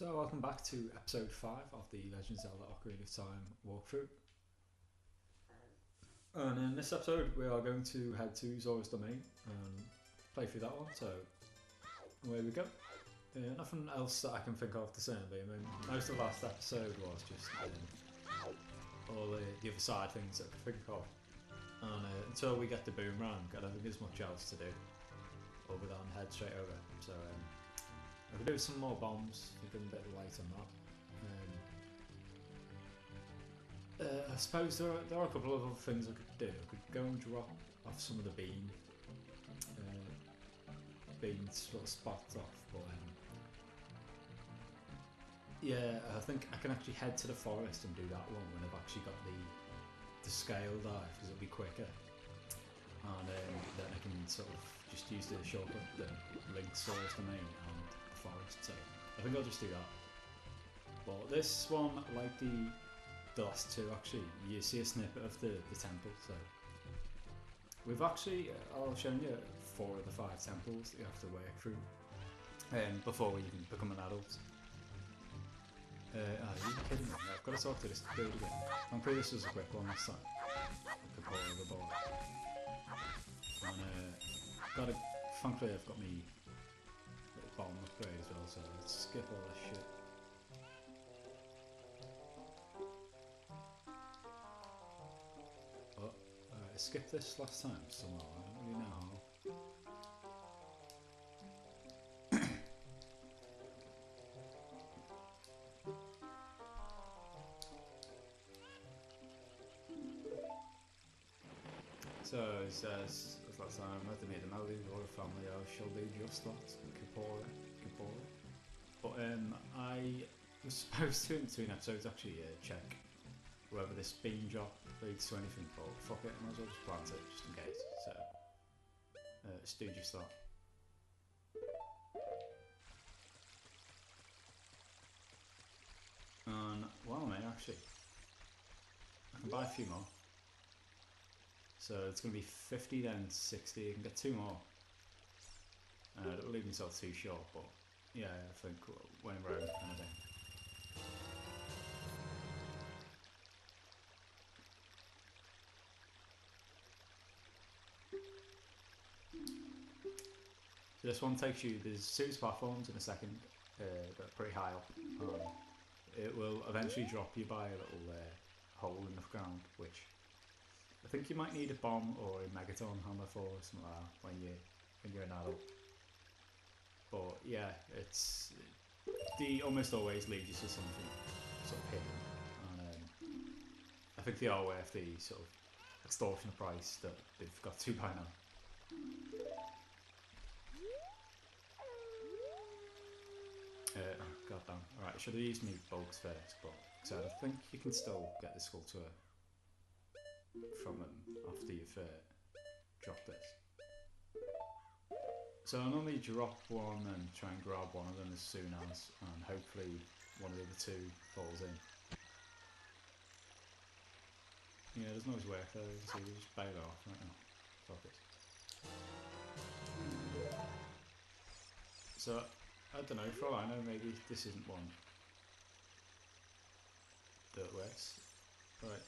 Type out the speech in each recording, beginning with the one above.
So welcome back to episode 5 of the Legend of Zelda Ocarina of Time walkthrough. And in this episode we are going to head to Zora's domain and play through that one, so away we go. Nothing else that I can think of to say, I mean, most of the last episode was just all the other side things that I could think of. And until we get the boomerang, I don't think there's much else to do other than head straight over. So I could do some more bombs, we've been a bit light on that. I suppose there are a couple of other things I could do. I could go and drop off some of the bean sort of spots off, but yeah, I think I can actually head to the forest and do that one when I've actually got the scale dive, because it'll be quicker. And then I can sort of just use the shortcut that links Zora's domain and the forest, so I think I'll just do that. But this one, like the last two actually, you see a snippet of the temple, so we've actually, I'll show you 4 of the 5 temples that you have to work through before we even become an adult. Are you kidding me? I've got to talk to this dude again. I'm pretty this was a quick one this time. I could pull overboard. And thankfully I've got me little bomb upgrade as well, so let's skip all this shit. Oh, I skipped this last time somehow, I don't really know how. So it says, as last time, let them meet the melody or the family, I shall do just that, Kapora. But I was supposed to, in between episodes, actually check whether this bean drop leads to anything, but fuck it, I might as well just plant it, just in case. So, let's do just that. And, well mate, actually, I can buy a few more. So it's going to be 50 then 60, you can get 2 more. Don't leave myself too short, but yeah, I think when in Rome kind of thing. So this one takes you, there's 6 platforms in a second, that are pretty high up. It will eventually drop you by a little hole in the ground, which I think you might need a bomb or a megaton hammer for, or something like that, when you're an adult. But yeah, they almost always lead you to something sort of hidden, and I think they are worth the sort of extortionate price that they've got to by now. Oh, goddamn. Alright, I should have used my bolts first, but so I think you can still get the sculpture from them after you've dropped this. So I normally drop one and try and grab one of them as soon as, and hopefully one of the other 2 falls in. Yeah, it doesn't always work though, so you just bail off right now. Fuck it. So, I don't know, for all I know, maybe this isn't one that works. Right.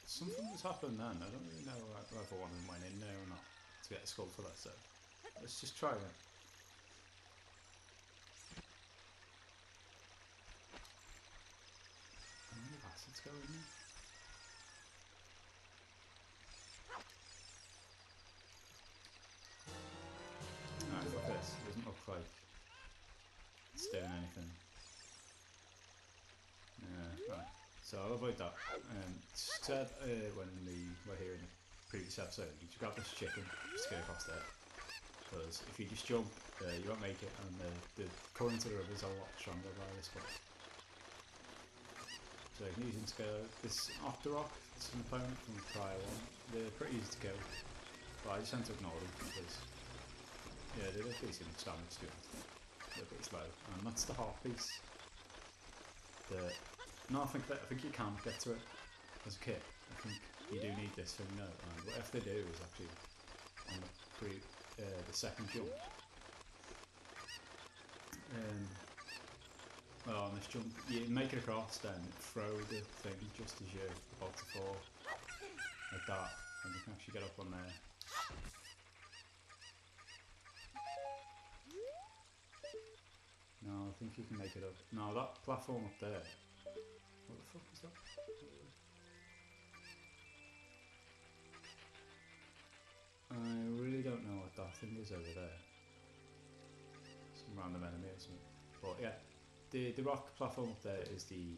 Something has happened then, I don't really know whether one of them went in there or not to get a skull for that, so let's just try it. How many acids go in there? Alright, fuck this, it doesn't look like it's doing anything. Yeah, right. So I'll avoid that. Said when we were here in the previous episode, you just grab this chicken, just get across there. Because if you just jump, you won't make it, and the current of the river is a lot stronger by this point. So you can use scale. This Octorok, it's an opponent from the prior one. They're pretty easy to kill, but I just tend to ignore them because yeah, they're decent damage to it. They're pretty slow, and that's the heart piece. No, I think you can get to it as a kit. I think you do need this thing now, and what if they do is actually on the second jump. Oh, and this jump, you make it across, then throw the thing just as you're about to fall, like that, and you can actually get up on there. No, I think you can make it up. No, that platform up there. What the fuck is that? I really don't know what that thing is over there. Some random enemy or something. But yeah, the rock platform up there is the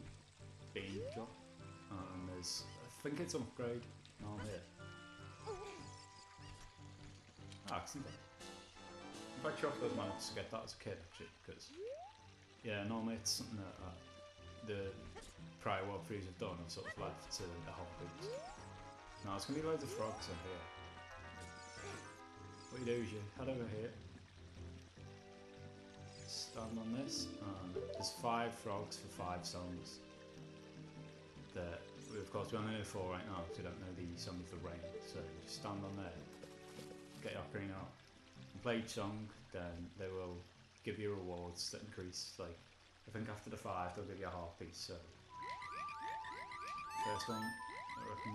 beam drop. And there's, I think it's an upgrade on here. Ah, excellent. In fact, sure I've managed to get that as a kid actually, because yeah, normally it's something that the prior walkthroughs have done and sort of left to the hobbies. Now there's going to be loads of frogs in here. What you do is you head over here, stand on this, and there's 5 frogs for 5 songs. That, of course, we only know 4 right now because we don't know the song of the rain. So you just stand on there, get your ocarina out, and play each song, then they will give you rewards that increase, like, I think after the 5 they'll give you a half piece, so first one, I reckon,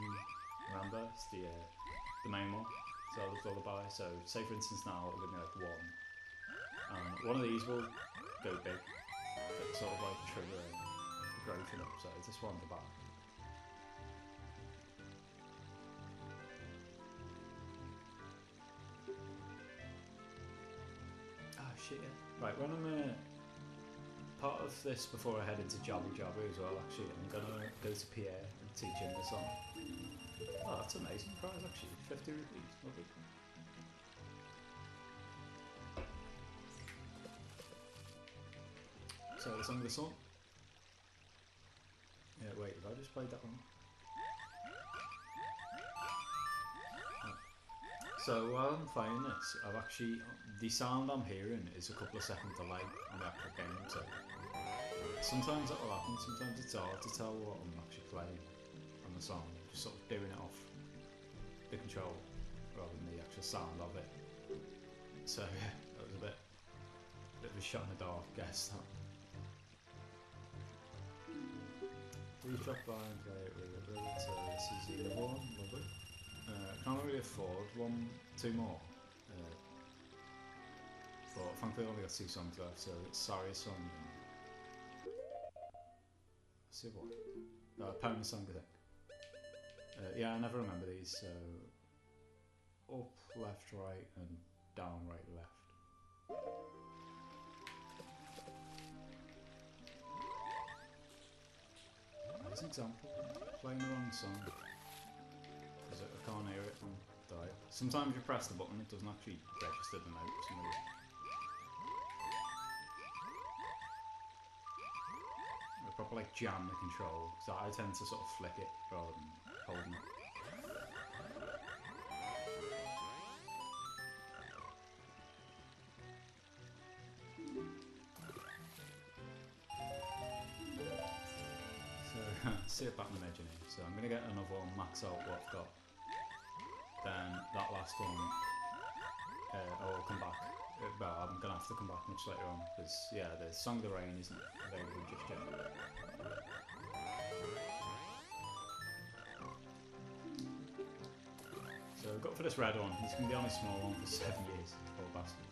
remember, it's the main one, Zelda's Lullaby, so say for instance now it'll give me like 1, and one of these will go big, it'll sort of like trigger a growth in it, so this one at the back. Ah shit, yeah. Right, when I'm part of this before I head into Jabby Jabby as well, actually, I'm gonna go to Pierre and teach him the song. Oh, that's an amazing prize actually, 50 rupees, lovely. So the song of the song. Yeah, wait, have I just played that one? Oh. So while I'm playing this, I've actually, the sound I'm hearing is a couple of seconds delay on the actual game, so sometimes that will happen, sometimes it's hard to tell what I'm actually playing on the song, just sort of doing it off the control rather than the actual sound of it. So yeah, that was a bit of a shot in the dark guess. Please drop by and play it with it. So this is the other one, lovely. Can't really afford 2 more. But thankfully I only got 2 songs left, so it's Saria's song. Let's see what? Pony song, I think. Yeah, I never remember these, so up, left, right, and down, right, left. As an example, playing the wrong song, because I can't hear it and die. Sometimes you press the button, it doesn't actually register the note for some reason. I proper like jam the control, so I tend to sort of flick it rather than holding it. See it back in the edge here. So I'm going to get another one, max out what I've got. Then that last one, I'll come back. Well, I'm going to have to come back much later on because yeah, the Song of the Rain isn't available just yet. So I've got for this red one, he's going to be on a small one for 7 years, poor bastard.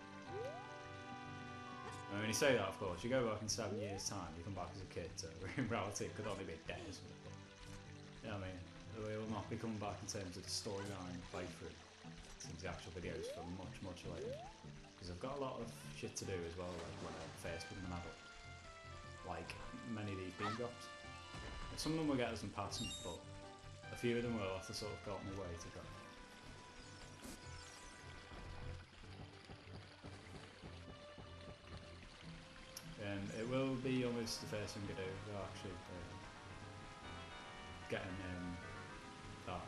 I mean, you say that, of course, you go back in 7 years' time, you come back as a kid, so in reality it could only be a day or something. Yeah, I mean, we will not be coming back in terms of the storyline playthrough, since the actual videos for much, much later. Because I've got a lot of shit to do as well, like when I first become an adult. Like many of these beam drops. Some of them will get us in passing, but a few of them will have to sort of go on my way to go. It will be almost the first thing I do, actually, getting that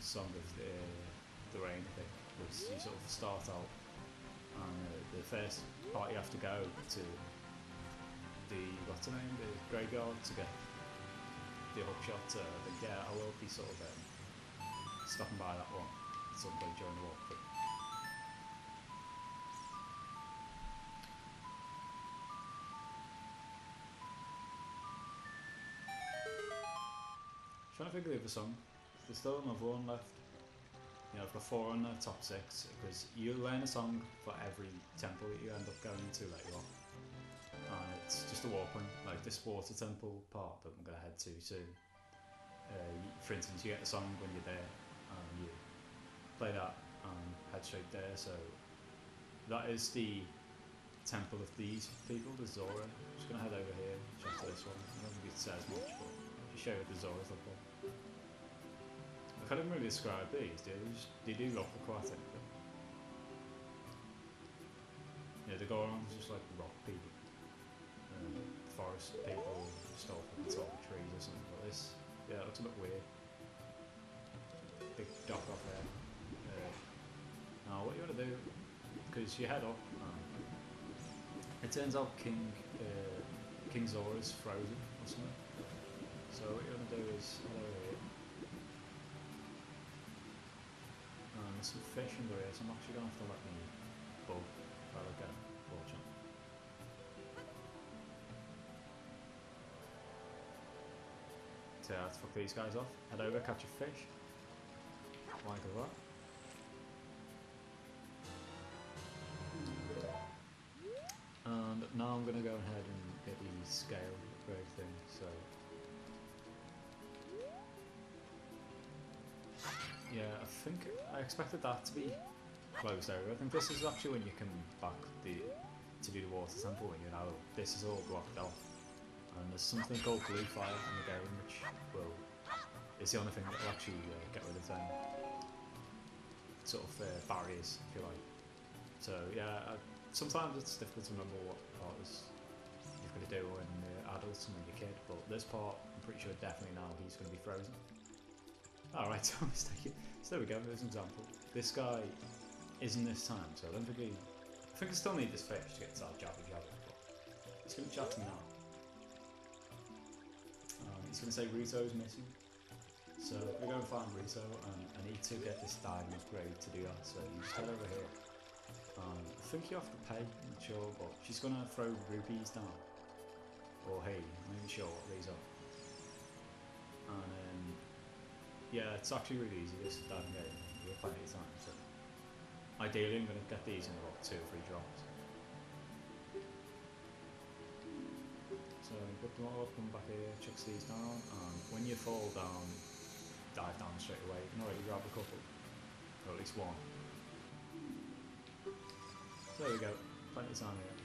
Song of the Rain thing, because you sort of start out and the first part you have to go to the, what's the name, the graveyard to get the hookshot. I think, yeah, I will be sort of stopping by that one at some point during the walkthrough. trying to think of the other song. There's still another one left. Yeah, I've got 4 on the top 6 because you learn a song for every temple that you end up going to later on. And it's just a war point, like this water temple part that I'm going to head to soon. For instance, you get a song when you're there and you play that and head straight there. So that is the temple of these people, the Zora. I'm just going to head over here, check to this one. I don't think it says much, but I'll just show you what the Zoras look like. I couldn't really describe these, they do look aquatic. But yeah, the Gorons just like rock people. Forest people stole from the top of trees or something, but this, yeah, it looks a bit weird. Big dock off there. Now what you want to do, because you head up, it turns out King Zora is frozen or something. So what you want to do is head over here. There's some fish under here, so I'm actually going to have to let me bug while I get it, fortunately. So let's fuck these guys off. Head over, catch a fish. Like that. And now I'm going to go ahead and get the scale upgrade thing, so... Yeah, I expected that to be closed over. I think this is actually when you come back to do the water temple when you're an adult. This is all blocked off. And there's something called blue fire in the game which is the only thing that will actually get rid of them sort of barriers, if you like. So yeah, sometimes it's difficult to remember what part you've got to do when you're adults and when you're a kid, but this part, I'm pretty sure definitely now he's going to be frozen. Alright, so there we go, there's an example. This guy isn't this time, so I don't think I think I still need this fish to get to that jabby, but he's going to chat to me now. He's going to say Ruto's missing. So we're going to find Ruto, and I need to get this diamond upgrade to do that, so you just head over here. I think you have to pay, I'm not sure, but she's going to throw rupees down. Or hey, I'm not even sure what these are. And yeah, it's actually really easy, this diamond game. We've plenty of time, so ideally I'm going to get these in about 2 or 3 drops. So put them all up, come back here, chucks these down, and when you fall down, dive down straight away. You can already grab a couple, or at least one. So there we go, plenty of time here.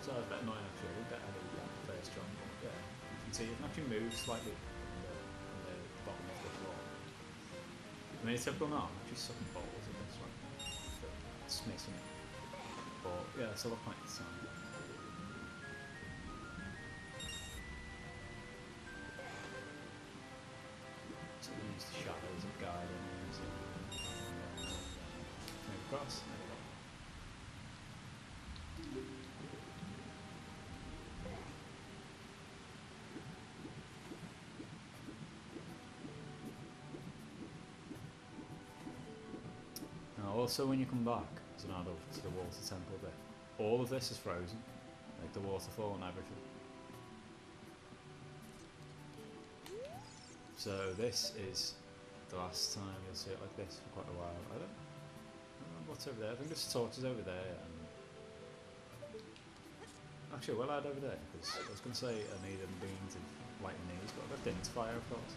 So it's a bit annoying actually, I didn't get any of that first jump, but yeah, you can see you can actually move slightly on the bottom of the floor. I mean it's typical now, I'm actually sucking balls at this one, it's missing it. But yeah, it's a lot of plenty of time. So we use the shadows of guidance and move across. There we go. Now also when you come back as an adult to the water temple bit, all of this is frozen, like the waterfall and everything. So this is the last time you'll see it like this for quite a while. I don't know what's over there. I think there's torches over there. And actually, we'll head over there because I was going to say I need a means of lighting these, but I've got Din's Fire, of course.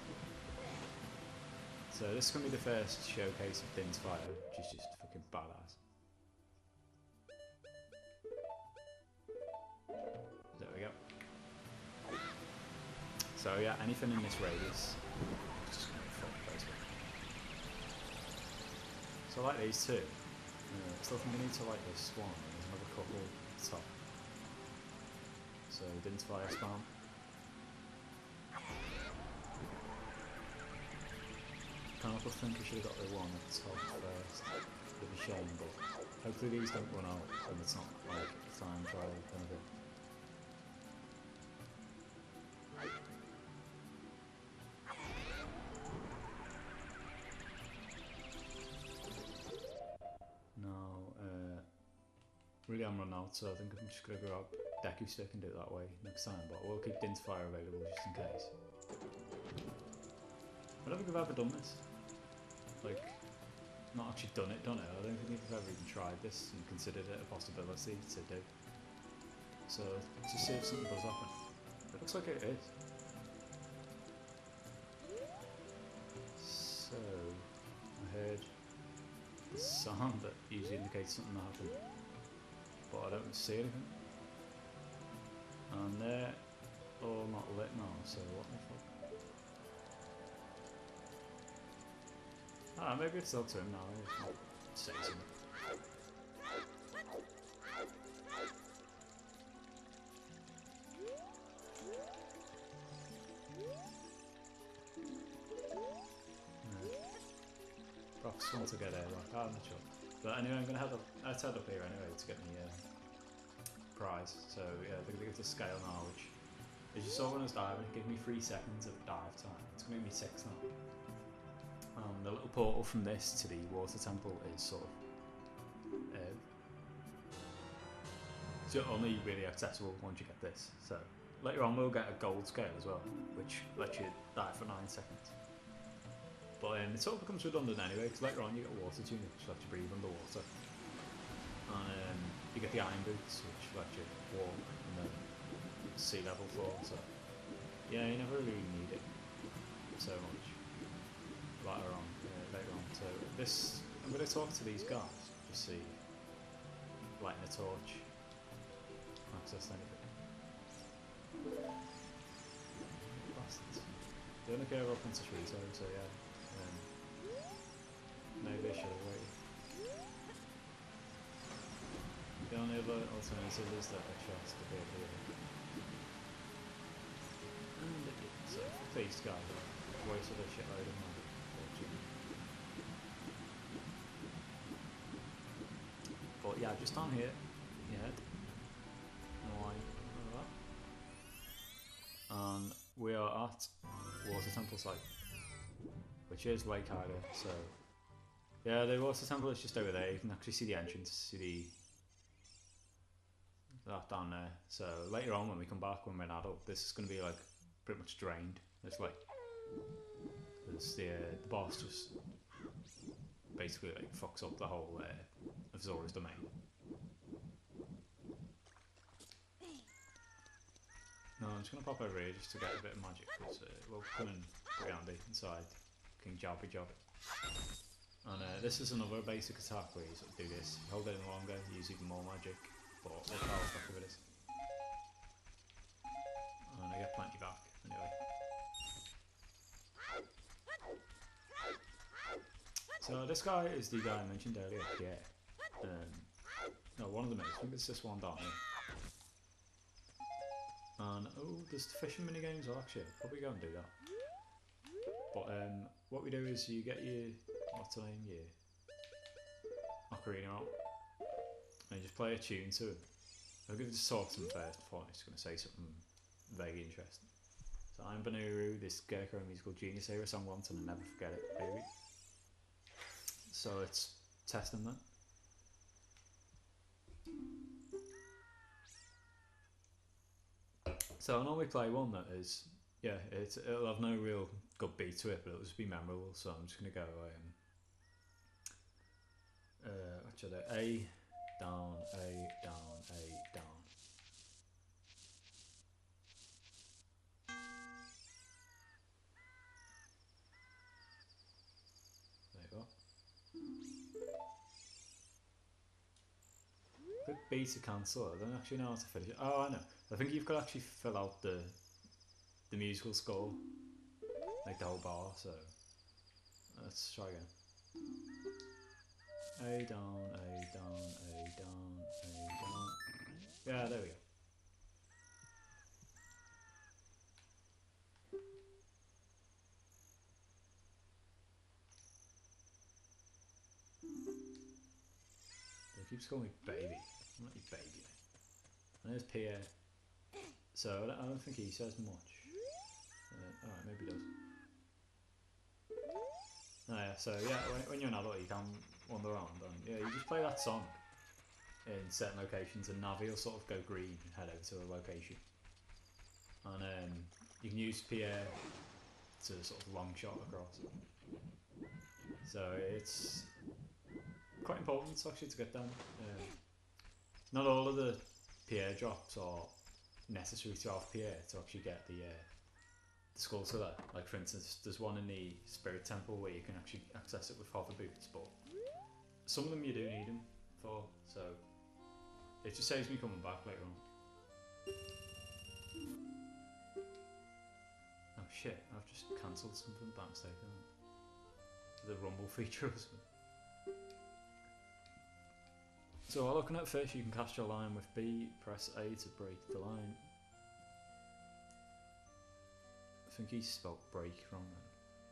So this is going to be the first showcase of Din's Fire, which is just fucking badass. There we go. So yeah, anything in this radius, just going to be fucked basically. So I like these two. Still think we need to like this one. There's another couple at the top. So Din's Fire spam. Kind of think we should have got the one at the top first. Bit of a shame, but hopefully these don't run out and it's not like time trial kind of thing. Now, really I'm run out, so I think I'm just going to grab Deku Stick and do it that way next time, but we'll keep Din's Fire available just in case. I don't think I've ever done this. Like, not actually done it. I don't think I've ever even tried this and considered it a possibility to do. So, to see if something does happen. It looks like it is. So, I heard the sound that usually indicates something happened, but I don't see anything. And they're all not lit now, so what the fuck? Ah, maybe it's still to him now. I'll say something. Perhaps want to get there, like, I'm not sure. But anyway, I'm gonna head up. Let's head up here anyway to get the prize. So yeah, they're gonna give the scale now, which, as you saw when I was diving, it gave me 3 seconds of dive time. It's gonna give me 6 now. The little portal from this to the water temple is sort of it's only really accessible once you get this. So later on we'll get a gold scale as well, which lets you dive for 9 seconds. But it sort of becomes redundant anyway, because later on you get a water tunic, which lets you breathe underwater. And you get the iron boots, which let you walk in the sea level floor. So yeah, you never really need it so much later on. So this, I'm going to talk to these guys, just see, lighting a torch, access anything. Bastards. They only care about Princess Ruto, so yeah. Maybe I should have waited. The only other alternative is that a chest to be over here. And it did, so these guys have wasted a shitload of money. But yeah, just down here, your head. And we are at Water Temple site, which is Lake Hyder, so yeah, the Water Temple is just over there. You can actually see the entrance, see that down there. So later on when we come back, when we're an adult, this is going to be like pretty much drained, this lake. Because the boss just basically like fucks up the whole of Zora's domain. No, I'm just going to pop over here just to get a bit of magic, because we'll come in pretty handy inside King Jobby Jobby. And this is another basic attack where you sort of do this, you hold it in longer, you use even more magic, but we'll power back with this. And I get plenty back, anyway. So this guy is the guy I mentioned earlier, yeah. No, one of them is. I think it's this one down here. And oh, there's the fishing mini games. I'll actually probably go and do that. But what we do is you get your what's the name, your Ocarina out, and you just play a tune to it. I'll give it to talk to them first before I'm just going to say something vaguely interesting. So I'm Banuru, this Gecko musical genius. I hear a song once and I never forget it, baby. So it's testing that. So I normally play one that is, yeah, it'll have no real good beat to it, but it'll just be memorable. So I'm just gonna go, what should I? A down, A down, A down. There you go. Good B to cancel. I don't actually know how to finish it. Oh, I know. I think you've got to actually fill out the musical score, like the whole bar. So let's try again. A down, A down, A down, A down. Yeah, there we go. It keeps calling me baby. I'm not your baby. And there's Pierre. So I don't think he says much. Alright, maybe he does. Oh yeah, so yeah, when you're an adult you can wander around and yeah, you just play that song. in certain locations, and Navi will sort of go green and head over to a location. And you can use Pierre to sort of long shot across. So it's quite important actually to get them. Not all of the Pierre drops are necessary to have Pierre to actually get the skull to that. Like for instance, there's one in the Spirit Temple where you can actually access it with hover boots, but some of them you do need them for, so it just saves me coming back later on. Oh shit, I've just cancelled something by mistake. The rumble feature or something. So while looking at fish, you can cast your line with B, press A to break the line. I think he spelled break wrong then.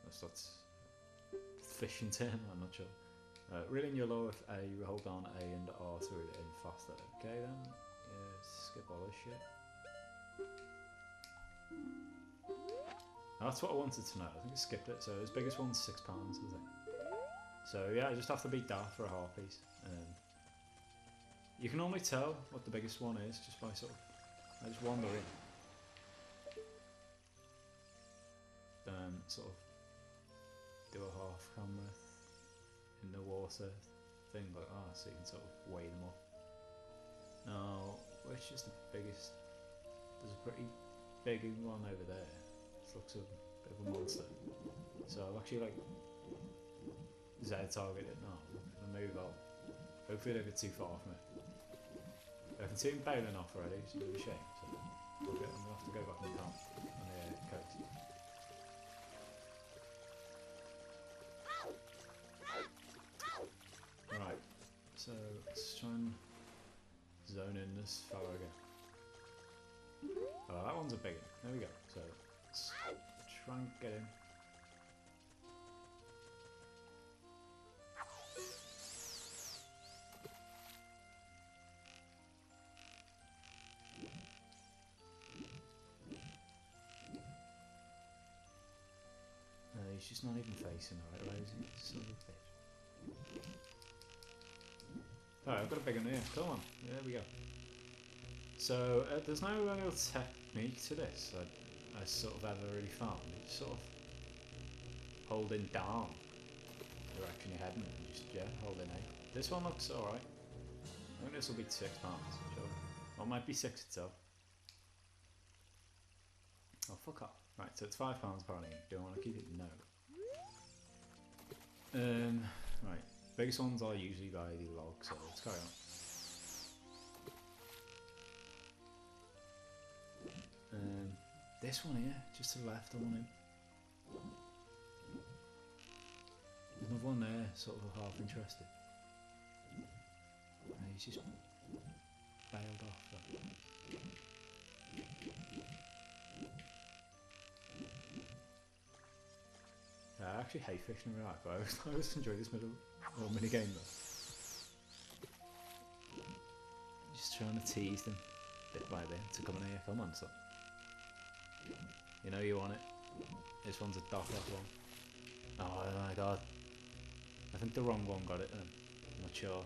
That's fishing term, I'm not sure. Reel in your lure with A, you hold down A and R to reel it in faster. Okay then, yeah, skip all this shit. That's what I wanted to know. I think I skipped it. So his biggest one's £6, I think. So yeah, I just have to beat that for a half piece. You can normally tell what the biggest one is just by sort of, I just wander in. Then sort of do a half camera in the water thing like that, so you can sort of weigh them up. Now, which is the biggest? There's a pretty big one over there. This looks a bit of a monster. So I've actually like Z-target it now. I'm gonna move out. Hopefully they don't get too far from it. I can see him bailing off already, it's a bit of a shame. So I'm gonna have to go back and camp on the coast. Right, so let's try and zone in this fella again. Oh, that one's a big one. There we go. So let's try and get him. He's just not even facing the right way, is he? Son of a bitch. Alright, I've got a big one here. Come on. There we go. So, there's no real technique to this I sort of ever really found. It's sort of holding down the direction you're heading and just, yeah, holding A. This one looks alright. I think this will be £6, sure. Or it might be 6 itself. Oh, fuck off. Right, so it's £5 apparently. Do I want to keep it? No. Right. Biggest ones are usually by the log, so let's carry on. This one here, just to the left, I want him. There's another one there, sort of half interested. He's just bailed off. I actually hate fishing in real life, but I always enjoy this mini game though. Just trying to tease them bit by bit to come in here. Come on, son. You know you want it. This one's a dock off one. Oh my god. I think the wrong one got it then. I'm not sure.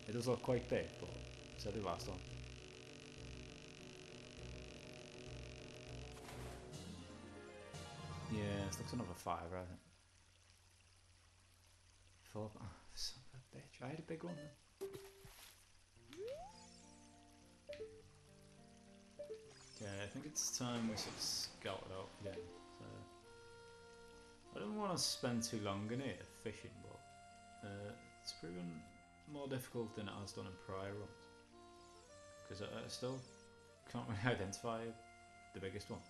It does look quite big, but so did the last one. Yeah, this looks another 5, I think. 4. Oh, son of a bitch. I had a big one then. Okay, I think it's time we sort of scout it out again. So, I don't want to spend too long in here fishing, but it's proven more difficult than it has done in prior runs. Because I still can't really identify the biggest one.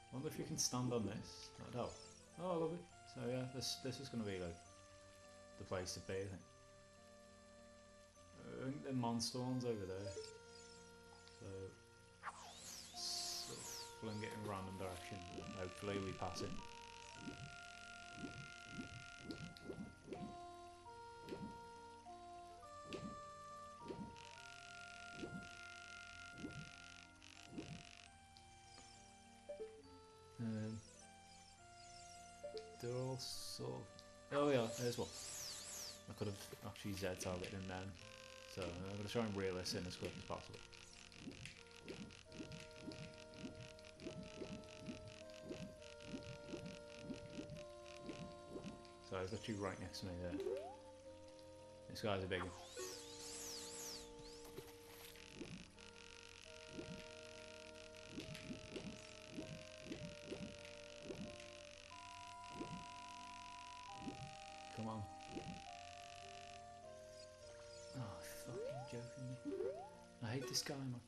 I wonder if you can stand on this. That'd help. Oh, I love it. So yeah, this is going to be like the place to be, I think. I think the monster one's over there. So sort of fling it in random direction and hopefully we pass it. They're all sort of... Oh yeah, there's one. I could have actually Z-targeted him then. So I'm going to try and reel this in as quick as possible. So he's actually right next to me there. This guy's a big one. Come on. Oh, fucking joking me. I hate this guy, man.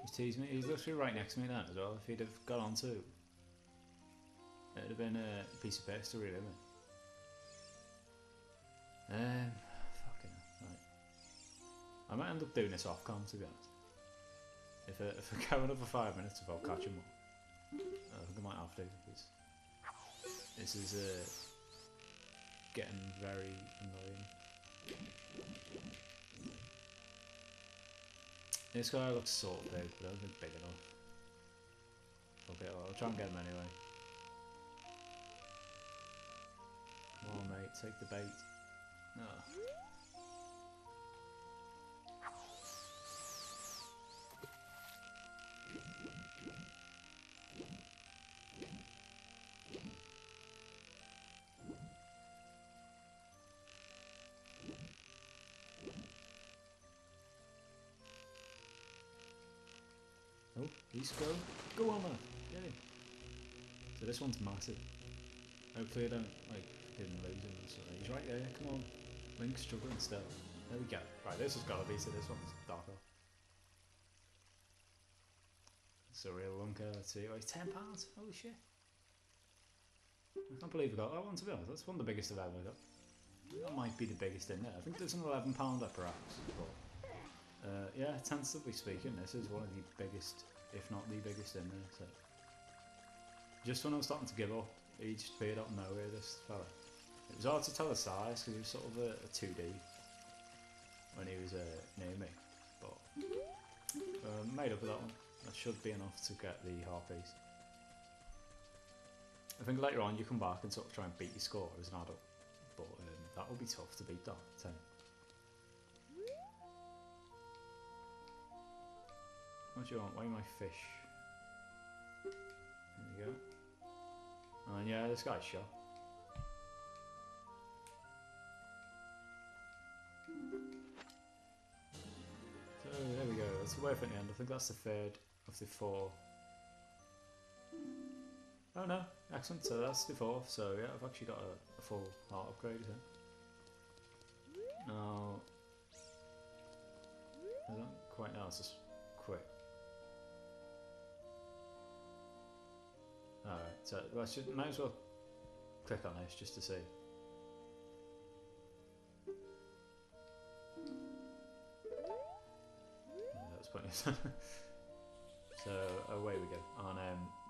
He's teasing me. He's literally right next to me then as well. If he'd have got on too, it'd have been a piece of piss to reel him in. Fucking hell, right. I might end up doing this off cam, to be honest. If I go another 5 minutes without catching one, I think I might have to, because this is getting very annoying. This guy looks sort of big, but I don't think big enough. Okay, well, I'll try and get him anyway. Come on, mate, take the bait. Oh. Oh, he's go on, man. Get him. So this one's massive. Hopefully I don't didn't lose him or something. He's right there, come on. Link's struggling still. There we go. Right, this has gotta be, so this one's darker. It's a real lunker, let's see. Oh, he's £10. Holy shit. I can't believe I got that one, to be honest. That's one of the biggest I've ever got. That might be the biggest in there. I think there's an £11 perhaps. But yeah, tentatively speaking, this is one of the biggest, if not the biggest in there. So just when I was starting to give up, he just appeared up nowhere, this fella. It was hard to tell the size because he was sort of a 2D when he was near me, but made up of that one. That should be enough to get the heart piece. I think later on you come back and sort of try and beat your score as an adult, but that will be tough to beat that 10. What do you want? Why my fish? There you go. And yeah, this guy's shot. So there we go, that's the way for the end. I think that's the third of the 4. Oh no, excellent, so that's the 4th, so yeah, I've actually got a full heart upgrade here. Now, I don't quite know, it's just quick. Alright, so might as well click on this just to see. That's pointless. So away we go. And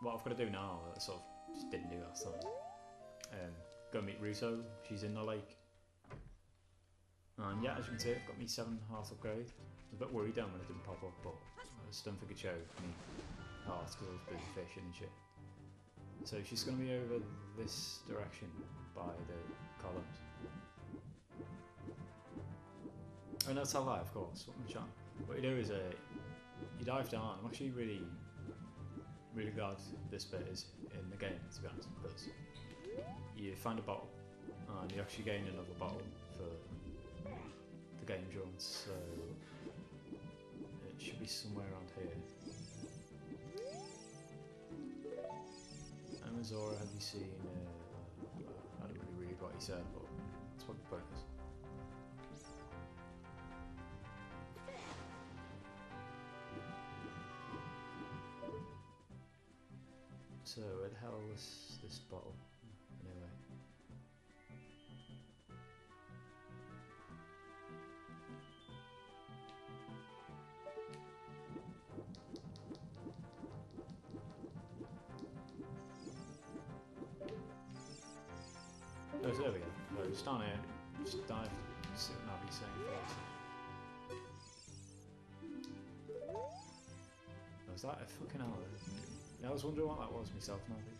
what I've got to do now, I sort of just didn't do last time. Go meet Ruto, she's in the lake. And yeah, as you can see, I've got me 7 heart upgrade. I was a bit worried then when it didn't pop up, but I just don't think it showed me hearts because I was busy fishing and shit. So she's going to be over this direction by the columns. Oh no, it's a lie, of course. What am I trying? What you do is you dive down. I'm actually really glad this bit is in the game, to be honest, because you find a bottle and you actually gain another bottle for the game endurance. So it should be somewhere around here. Zora, have you seen? I don't really read what he said, but that's what the point is. So where the hell was this bottle? Anyway. Oh, so there we go. No, just down here. Just dive. See what Navi's saying first. Was that a fucking hell? Yeah, I was wondering what that was myself, Navi.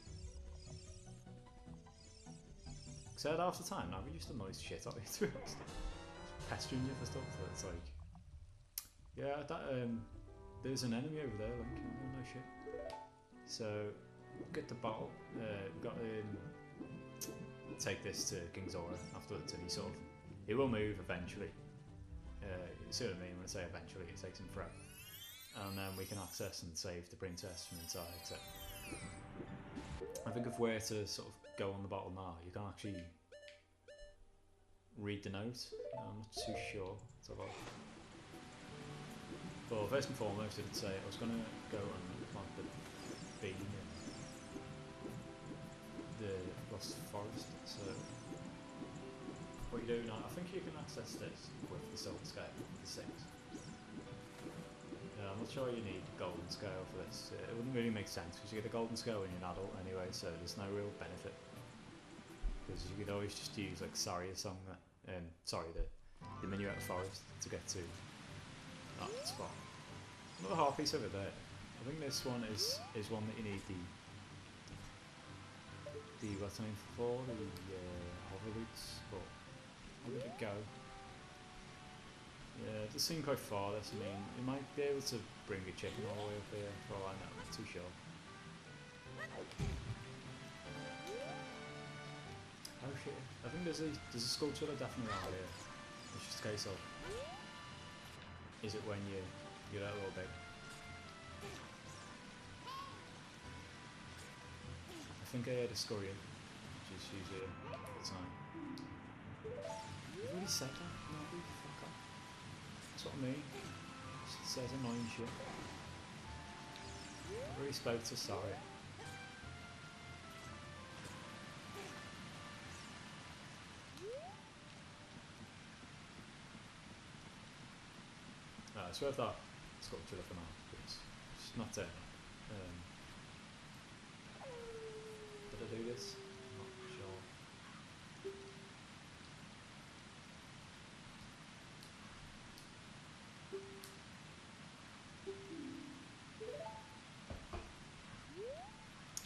Because I had half the time, Navi just annoys shit at me, to be honest. pestering you for stuff. That it's like, yeah, that there's an enemy over there. Like, oh, no shit. So get the bottle. Got to take this to King Zora afterwards, and he will move eventually. You see what I mean when I say eventually? It takes him forever, and then we can access and save the princess from inside. So I think of where to sort of go on the bottle now. You can actually read the note. I'm not too sure. But first and foremost, I did say I was going to go and plant the bean in the Lost Forest. So what you do now, I think you can access this with the silver scale, the 6. I'm not sure you need a golden scale for this. It wouldn't really make sense because you get a golden scale when you're an adult anyway, so there's no real benefit. Because you could always just use like the Minuet Forest to get to that spot. Another Harpies over there. I think this one is one that you need the what's the name for, the hover boots, but where did it go? Yeah, it does seem quite far this. I mean, you might be able to bring a chicken all the way up here for all I know, I'm not too sure. Oh shit, I think there's a sculpture definitely around here. It's just a case of, is it when you get out a little bit? I think I heard a scurrying, which is usually a good sign. You've already said that? No, fuck off. That's what I mean. It says annoying shit. I already spoke to sorry. It's worth that sculpture for now, because it's not it. Did I do this? Not sure.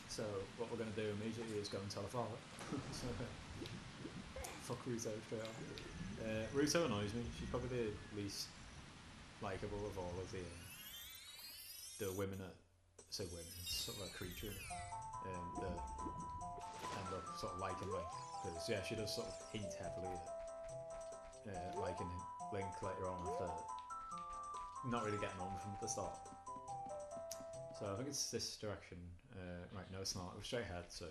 So what we're going to do immediately is go and tell her father. So, fuck Ruto straight off. Ruto annoys me. She's probably the least likeable of all of the women that say women, sort of a creature that end up sort of liking Link, because yeah, she does sort of hint heavily at liking Link later on after not really getting on with him at the start. So I think it's this direction. Right, no it's not, it was straight ahead, so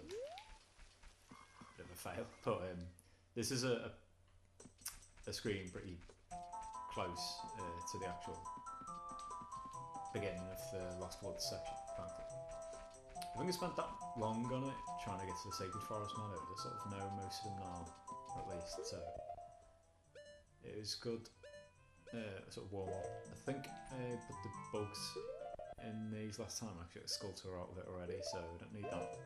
bit of a fail, but this is a screen pretty close to the actual beginning of the Lost Woods section, frankly. I think I spent that long on it trying to get to the Sacred Forest Meadow. I sort of know most of them now, at least, so it was good sort of warm up. I think I put the bugs in these last time, actually, a sculpture out of it already, so I don't need that.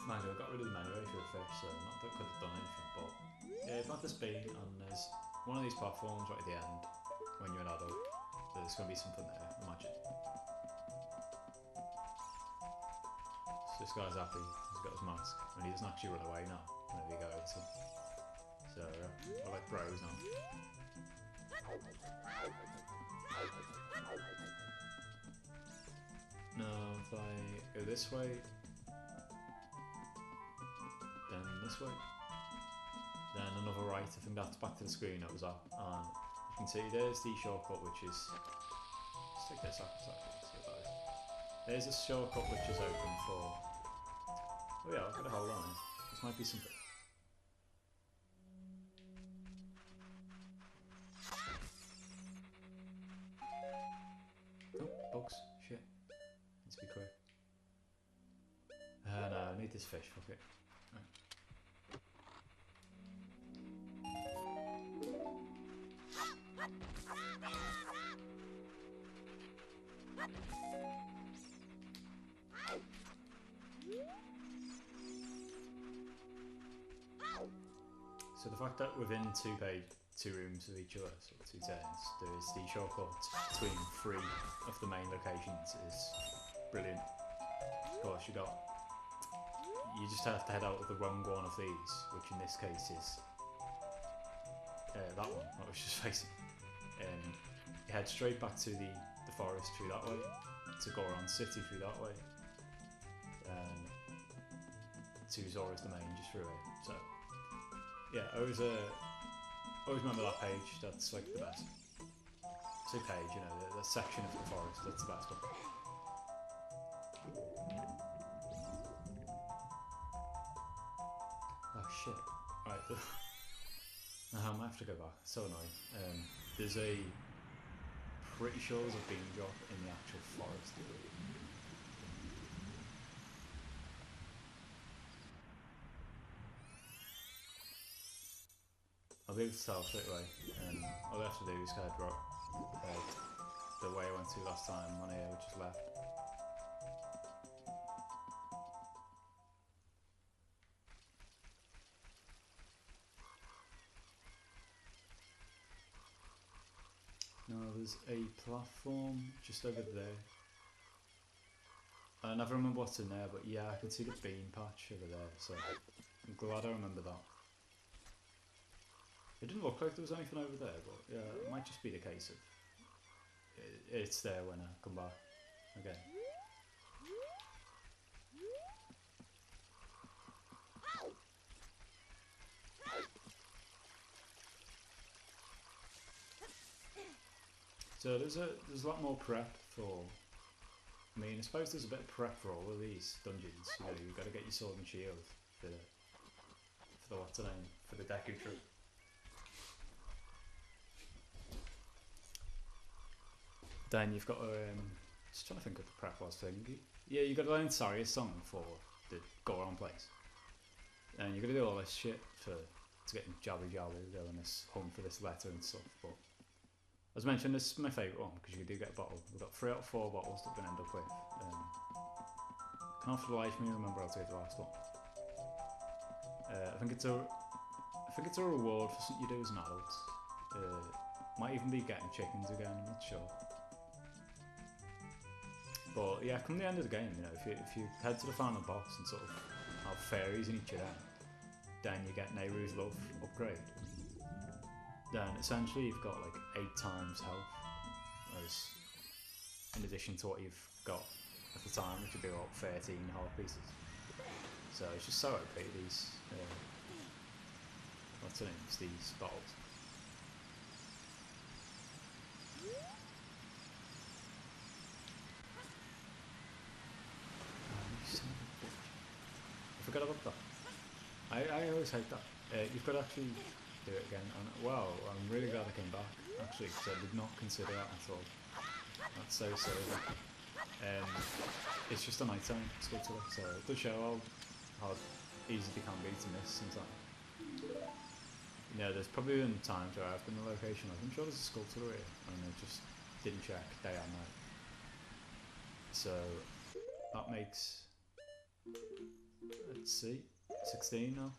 Mind you, I got rid of them anyway for the fish, so not that I could have done anything, but yeah, plant this bean, and there's one of these platforms right at the end when you're an adult. There's going to be something there, imagine. So this guy's happy, he's got his mask, and he doesn't actually run away now whenever you go into him. So we're like bros now. Now if I go this way, then this way, then another right. I think that's back to the screen that was up, and you can see there's the shortcut, which is, let's take this up, there's a shortcut which is open for, oh yeah, I've got a hold on it, this might be something. Oh, bugs, shit, needs to be quick. No, I need this fish, fuck it. Right. So the fact that within two rooms of each other, so 2 turns, there is the shortcut between 3 of the main locations is brilliant. Of course, you just have to head out of the wrong one of these, which in this case is that one, that was just facing. You head straight back to the forest through that way, to Goron City through that way, to Zora's Domain just through it. So yeah, I always remember that page. That's like the best. Say page, you know, the section of the forest. That's the best one. Oh shit! Right, I might have to go back. So annoying. There's pretty sure there's a bean drop in the actual forest. I'll be able to tell straight away. All I have to do is head the way I went to last time on here, which is left. No, there's a platform just over there. I never remember what's in there, but yeah, I can see the bean patch over there, so I'm glad I remember that. It didn't look like there was anything over there, but yeah, it might just be the case of it's there when I come back again. So there's a lot more prep for. I mean, I suppose there's a bit of prep for all of these dungeons. You know, you've got to get your sword and shield for the what's the name, for the Deku trip. Then you've got just trying to think what the prep was thing. Yeah, you got to learn Saria's song for the Goron place, and you got to do all this shit to get jabby going this hunt for this letter and stuff. But as mentioned, this is my favourite one because you do get a bottle. We've got 3 out of 4 bottles that we're going to end up with. Can't for the life of me remember how to get the last one. I think it's a reward for something you do as an adult. Might even be getting chickens again. I'm not sure. But yeah, come the end of the game, you know, if you head to the final boss and sort of have fairies in each of them, then you get Nehru's Love upgrade. Then essentially you've got like 8 times health, as in addition to what you've got at the time, which would be about 13 heart pieces. So it's just so OP, these what's the name? These bottles. I forgot about that. I always hate that. You've got to actually do it again. And wow, I'm really glad I came back actually, because I did not consider that at all. That's so silly. It's just a nighttime sculpture, so it does show how easy it can be to miss sometimes. You know, there's probably been times where I've been in a location, I'm sure there's a sculpture here, and I just didn't check day and night. So that makes, let's see, 16 now.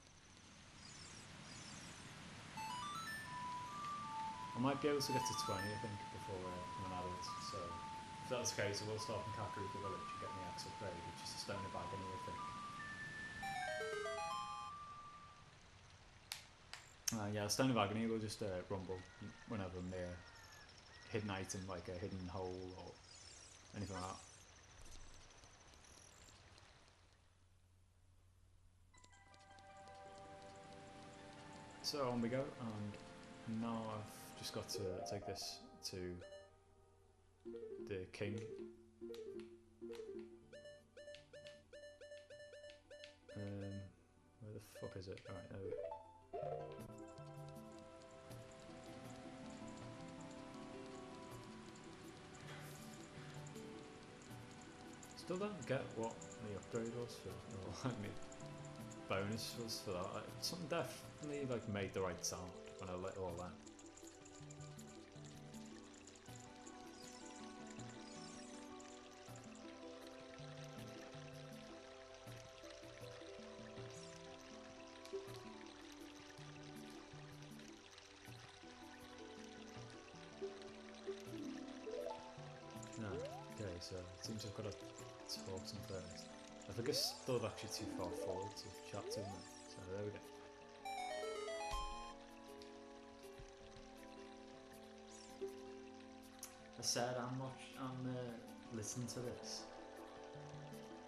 I might be able to get to 20, I think, before I'm an adult. So if that's the case, I will start in Kakariko Village and get the X upgrade, which is a stone of agony, I think. Yeah, Stone of Agony will just rumble whenever I'm near a hidden item, like a hidden hole or anything like that. So on we go, and now I've just got to take this to the king. Where the fuck is it? Alright, there we go. Still don't get what the upgrade was for, or I mean, bonus was for that. Something definitely like made the right sound when I lit all that. Okay, so it seems I've got to talk to them first. I think it's still actually too far forward to chat to them, so there we go. I said I'm listening to this,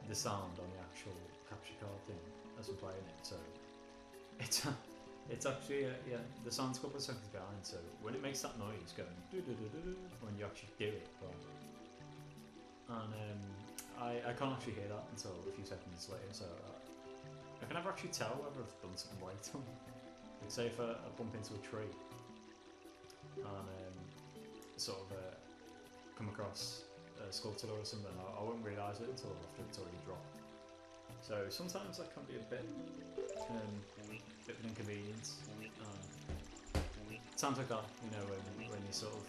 the sound on the actual capture card thing as I'm playing it. So it's actually yeah, the sound's a couple of seconds behind. So when it makes that noise going when you actually do it, and I can't actually hear that until a few seconds later. So I can never actually tell whether I've done something right. Like say if I bump into a tree and sort of come across a sculpture or something, I won't realise it until after it's already dropped. So sometimes that can be a bit of an inconvenience. Sounds like that, you know, when you sort of,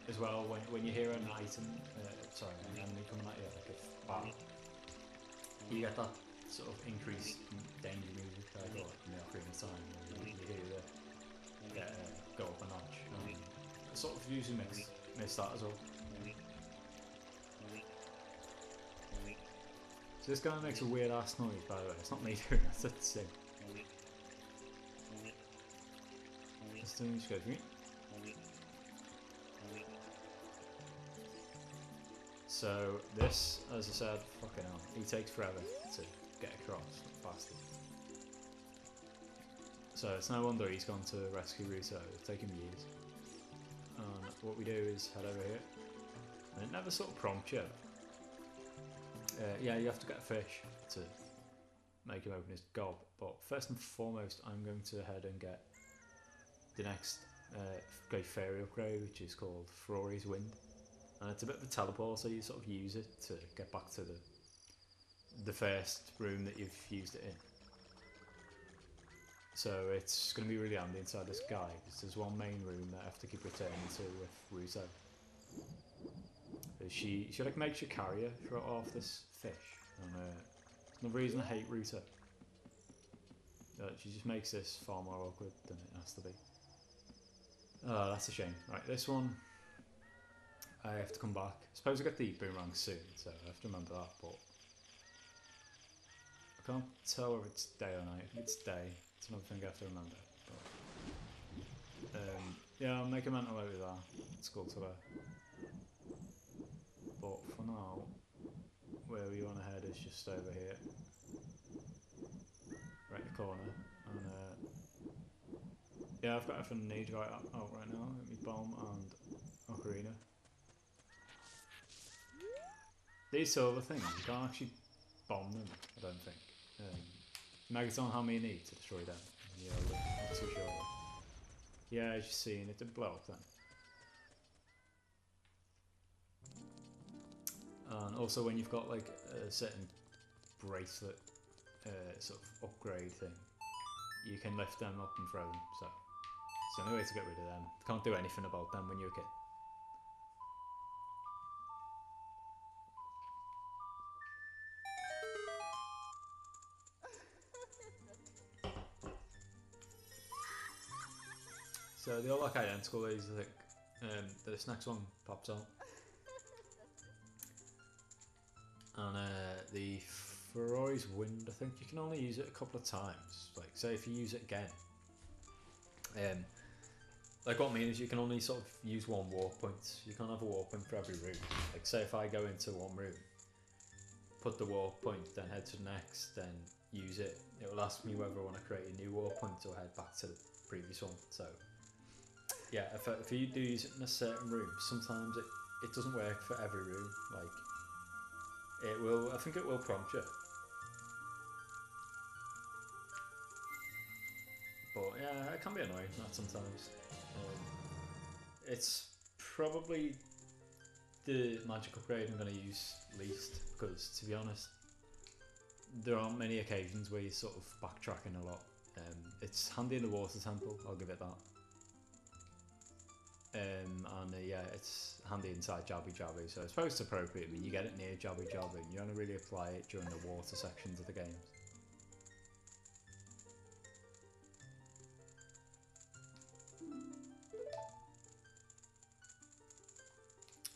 as well, when you hear an item, an enemy coming at you, like a bat, you get that sort of increased danger music, like in the Ocarina of Time, where you hear it go up a notch. I sort of usually miss that as well. So this guy makes a weird ass noise, by the way. It's not me doing it, it's him. This thing just goes me. So this, as I said, fucking hell, he takes forever to get across, faster. So it's no wonder he's gone to rescue Ruto. It's taken years. And what we do is head over here, and it never sort of prompts you. Yeah, you have to get a fish to make him open his gob, but first and foremost I'm going to head and get the next great fairy upgrade, which is called Ferori's Wind, and it's a bit of a teleport, so you sort of use it to get back to the first room that you've used it in. So it's going to be really handy inside this guy, because there's one main room that I have to keep returning to with Ruto. She like makes you carrier off this fish, and another reason I hate Ruto. She just makes this far more awkward than it has to be. Oh, that's a shame. Right, this one I have to come back. I suppose I get the boomerang soon, so I have to remember that, but I can't tell if it's day or night. I think it's day. It's another thing I have to remember. But, yeah, I'll make a mental out of that. It's cool to but for now, where we want to head is just over here, right in the corner, and yeah, I've got everything I need right out right now. Let me bomb and Ocarina. These silver things, you can't actually bomb them, I don't think. Megaton, how many you need to destroy them? Yeah, I'm not too sure. Yeah, as you've seen, it didn't blow up then. And also when you've got like a certain bracelet sort of upgrade thing, you can lift them up and throw them, so it's the only way to get rid of them. Can't do anything about them when you're a kid. So they all look identical, these I think. This next one pops out. And the Ferori's Wind, I think you can only use it a couple of times. Like, say if you use it again, like what I mean is you can only sort of use one warp point. You can't have a warp point for every room. Like, say if I go into one room, put the warp point, then head to the next, then use it. It will ask me whether I want to create a new warp point or head back to the previous one. So, yeah, if you do use it in a certain room, sometimes it doesn't work for every room. Like, it will, I think it will prompt you. But yeah, it can be annoying that sometimes. It's probably the magic upgrade I'm going to use least, because to be honest, there aren't many occasions where you're sort of backtracking a lot. It's handy in the water temple, I'll give it that. Yeah, it's handy inside Jabby Jabby, so I suppose it's appropriate, but you get it near Jabby Jabby and you only really apply it during the water sections of the games.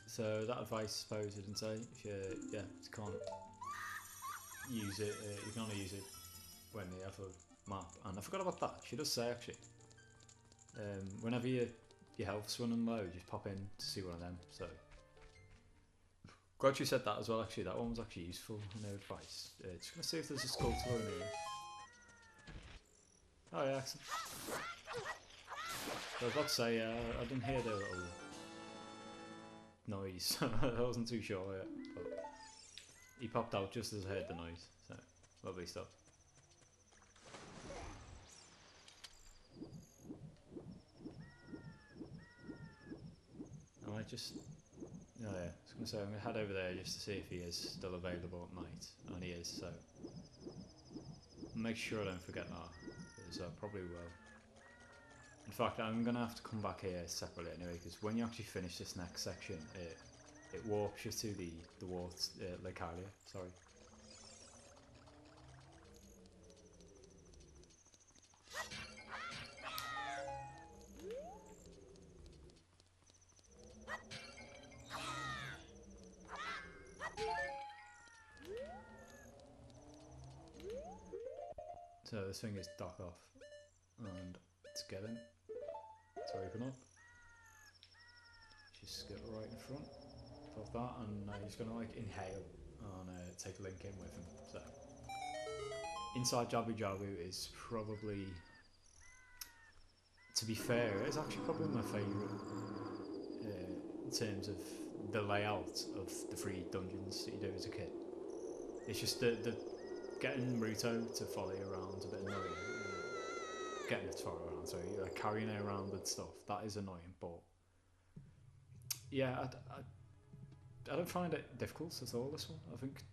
So that advice, I suppose, I didn't say, if you can't use it, you can only use it when you have a map, and I forgot about that, she does say actually, whenever you your health's running low, just pop in to see one of them. So glad you said that as well. Actually, that one was actually useful. No advice. Just gonna see if there's a Skulltula in here. Oh yeah, excellent. I was about to say, I didn't hear the little noise. I wasn't too sure yet, but he popped out just as I heard the noise. So lovely stuff. I might just, oh yeah, I was going to say I'm going to head over there just to see if he is still available at night, and he is, so make sure I don't forget that, because I probably will. In fact, I'm going to have to come back here separately anyway, because when you actually finish this next section, it warps you to the Lake Hylia, sorry. So this thing is dock off, and it's getting to open up. Just get right in front of that, and he's gonna like inhale and take Link in with him. So inside Jabu Jabu is probably, to be fair, it's actually probably my favourite in terms of the layout of the 3 dungeons that you do as a kid. It's just the getting Ruto to follow you around a bit annoying. Getting it to follow around, sorry, like carrying it around and stuff, that is annoying, but yeah, I don't find it difficult at all, this one. I think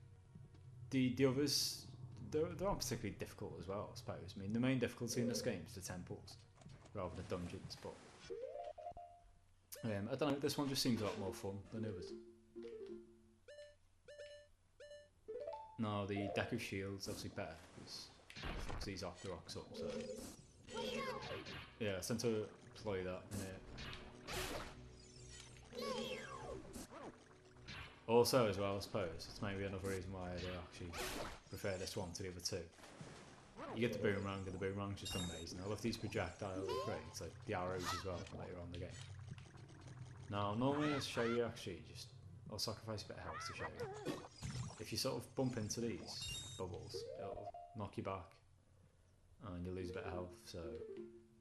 the others, they're not particularly difficult as well, I suppose. I mean, the main difficulty in this game is the temples, rather than dungeons, but I don't know, this one just seems a lot more fun than the others. No, the Deku Shield's obviously better, because it fucks these Octoroks up, so yeah, I tend to play that in it. Also, as well, I suppose, it's maybe another reason why I actually prefer this one to the other 2. You get the boomerang, and the boomerang's just amazing. I love these projectile upgrades, like the arrows as well, later on in the game. Now, normally I'll show you actually, I'll sacrifice a bit of health to show you. If you sort of bump into these bubbles, it'll knock you back, and you lose a bit of health. So,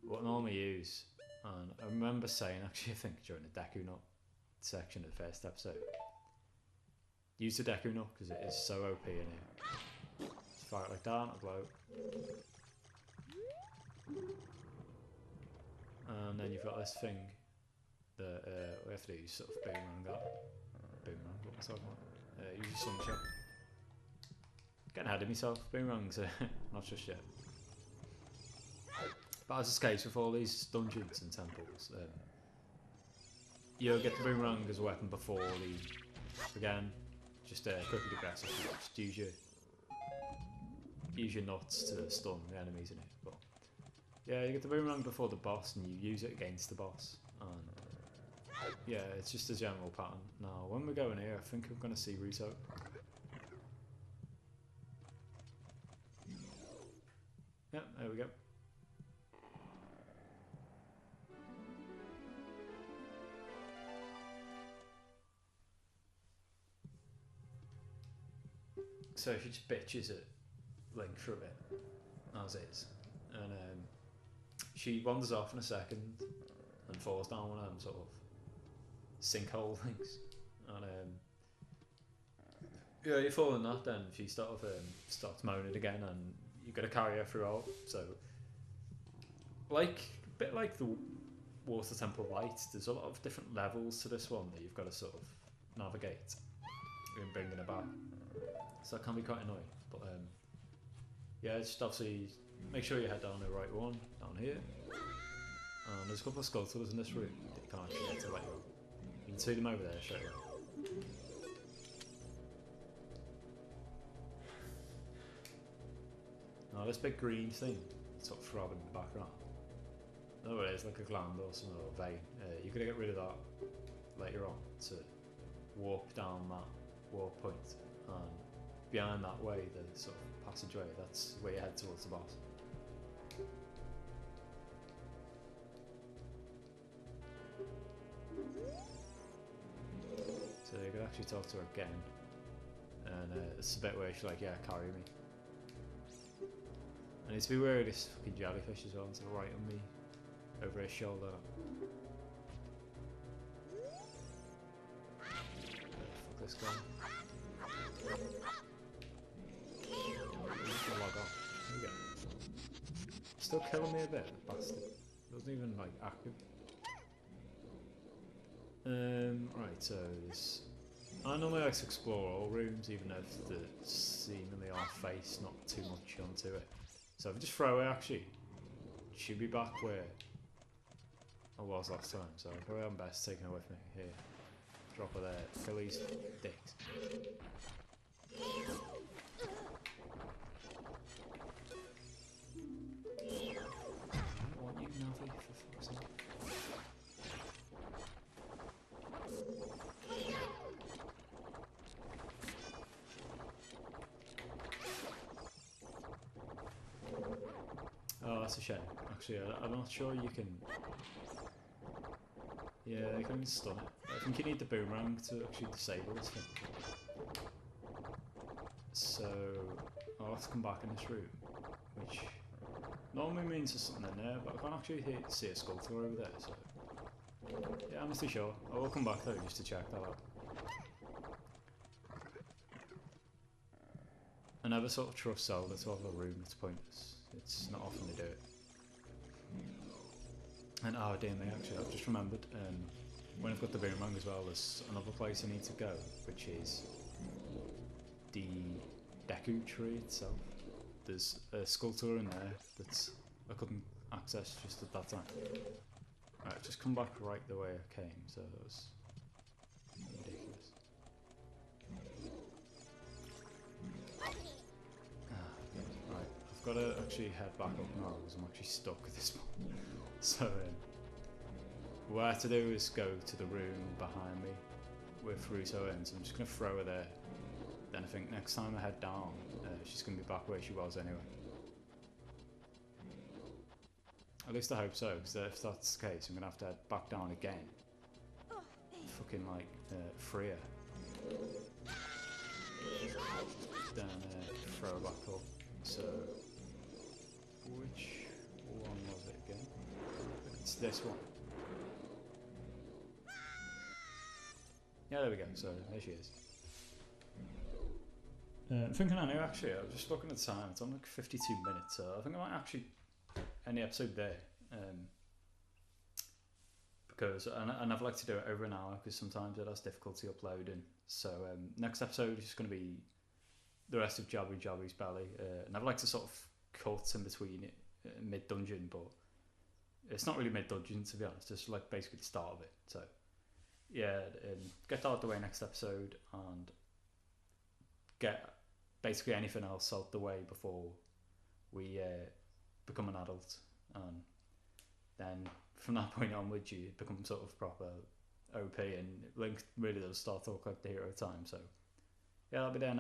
what I normally use, and I remember saying actually, I think during the Deku Nut section of the first episode, use the Deku Nut because it is so OP in here. Just fire it like that, and it'll blow. And then you've got this thing that we have to do, sort of boomerang that. Boomerang, what was I talking about? Use your sunshot. Getting ahead of myself. Boomerangs, not just yet. But as is the case with all these dungeons and temples, you'll get the boomerang as a weapon before the, again, just quickly aggressive. Just use your nuts to stun the enemies in it. But yeah, you get the boomerang before the boss, and you use it against the boss. And yeah, it's just a general pattern. Now, when we go in here, I think I'm going to see Ruto. Yeah, there we go. So she just bitches at Link for a bit, as is. And she wanders off in a second and falls down one of them sort of sinkhole things, and yeah, you fall in that. Then she sort of starts moaning again, and you got to carry her through all. So, like a bit like the Water Temple Light, there's a lot of different levels to this one that you've got to sort of navigate in bringing her back. So that can be quite annoying, but yeah, just obviously make sure you head down the right one down here. And there's a couple of Skulltulas in this room that you can't actually get to later on. You can see them over there straight away. Now this big green thing, sort of throbbing in the background. No, it is like a gland or some little vein. You're going to get rid of that later on to warp down that warp point. And behind that way, the sort of passageway, that's where you head towards the boss. actually talk to her again. And it's a bit where she's like, yeah, carry me. And it's to be wary of this fucking jellyfish as well, to the right of me, over his shoulder. Fuck this guy. Log off. There we go. Still killing me a bit, bastard. Doesn't even like active. Right, so there's. I normally like to explore all rooms, even if the seemingly on face not too much onto it. So if I just throw it, actually, should be back where I was last time. So I'll probably have best taking it with me. Here, drop her there. Kill these dicks. I want you, Navi, for fuck's sake. Oh, that's a shame. Actually, I'm not sure you can. Yeah, you can stun it. I think you need the boomerang to actually disable this thing. So I'll have to come back in this room, which normally means there's something in there, but I can't actually see a sculptor over there. So yeah, I'm not too sure. I will come back though just to check that out. I never sort of trust Zelda to have a room that's pointless. It's not often they do it. And oh dear me, actually I've just remembered, when I've got the boomerang as well, there's another place I need to go, which is the Deku tree itself. There's a sculpture in there that I couldn't access just at that time. Right, just come back right the way I came, so that was ridiculous. Right, I've got to actually head back up now because I'm actually stuck at this point. So what I have to do is go to the room behind me with Ruto in, so I'm just going to throw her there. Then I think next time I head down, she's going to be back where she was anyway. At least I hope so, because if that's the case, I'm going to have to head back down again. Fucking like, free her. Then throw her back up. So, which one was it again? It's this one. Yeah, there we go. So there she is. I'm thinking I know actually. I was just looking at the time. It's on like 52 minutes. So I think I might actually end the episode there. Because and I'd like to do it over an hour because sometimes it has difficulty uploading. So next episode is just going to be the rest of Jabby Jabby's belly, and I'd like to sort of cut in between it mid dungeon, but it's not really mid dungeon to be honest. It's like basically the start of it. So yeah, get that out of the way next episode and get basically anything else out the way before we become an adult, and then from that point onwards you become sort of proper OP, and Link really does start to look like the hero time. So yeah, that'll be there.